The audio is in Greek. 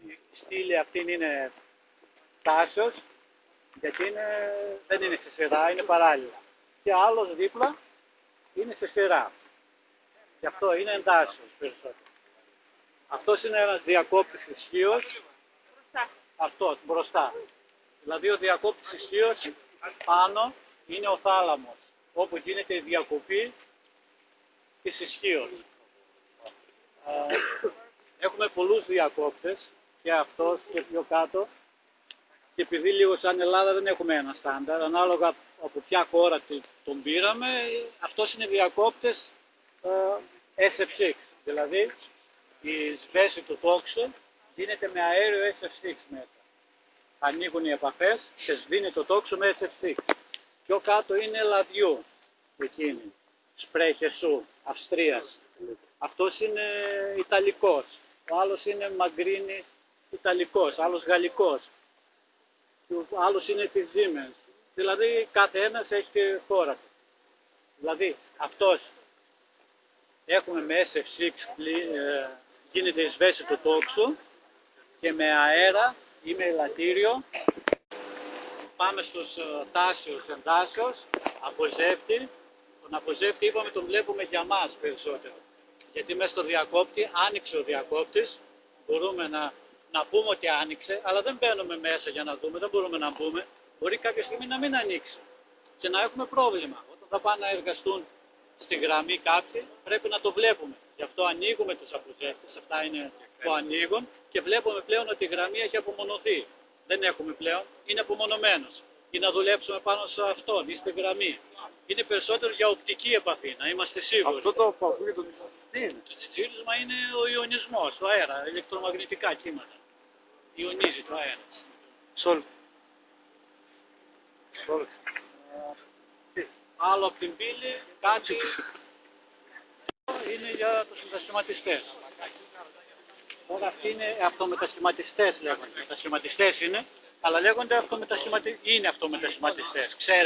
η στήλη αυτή είναι τάσεως, γιατί δεν είναι σε σειρά, είναι παράλληλα. Και άλλος δίπλα είναι σε σειρά. Γι' αυτό είναι εντάσσεως περισσότερο. Αυτός είναι ένας διακόπτης ισχύως. Αυτός μπροστά. Δηλαδή ο διακόπτης ισχύως πάνω είναι ο θάλαμος, όπου γίνεται η διακοπή της ισχύως. Έχουμε πολλούς διακόπτες, και αυτός και πιο κάτω, και επειδή λίγο σαν Ελλάδα δεν έχουμε ένα στάνταρ, ανάλογα από ποια χώρα τον πήραμε, αυτός είναι διακόπτες SF6, δηλαδή η σβέση του τόξου γίνεται με αέριο SF6 μέσα. Ανοίγουν οι επαφές και σβήνει το τόξο με SF6. Πιο κάτω είναι λαδιού, εκείνη, Σπρέχεσου, Αυστρίας. Αυτός είναι Ιταλικός, ο άλλος είναι Μαγκρίνη Ιταλικός, άλλος Γαλλικός, ο άλλος είναι της Siemens. Δηλαδή κάθε ένας έχει τη χώρα του. Δηλαδή αυτός έχουμε με SF6 γίνεται η σβέση του τόξου και με αέρα ή με ελαττήριο πάμε στους τάσεως, εντάσεως, αποζεύτη. Τον αποζεύτη είπαμε τον βλέπουμε για μας περισσότερο. Γιατί μέσα στο διακόπτη άνοιξε ο διακόπτης, μπορούμε να πούμε ότι άνοιξε, αλλά δεν μπαίνουμε μέσα για να δούμε, δεν μπορούμε να μπούμε. Μπορεί κάποια στιγμή να μην ανοίξει και να έχουμε πρόβλημα. Όταν θα πάνε να εργαστούν στη γραμμή κάποιοι, πρέπει να το βλέπουμε. Γι' αυτό ανοίγουμε τους αποζεύτες, αυτά είναι που ανοίγουν και βλέπουμε πλέον ότι η γραμμή έχει απομονωθεί. Δεν έχουμε πλέον, είναι απομονωμένος. Ή να δουλέψουμε πάνω σε αυτόν ή στη γραμμή. Είναι περισσότερο για οπτική επαφή, να είμαστε σίγουροι. Αυτό το που ακούγεται το Το τσιτσίρισμα είναι ο ιονισμός, το αέρα, ηλεκτρομαγνητικά κύματα. Ιονίζει το αέρα. Σόλ. Άλλο από την πύλη, κάτι είναι για τους μετασχηματιστές. Τώρα αυτοί είναι αυτομετασχηματιστές λέγονται. Μετασχηματιστές είναι, αλλά λέγονται είναι αυτομετασχηματιστές.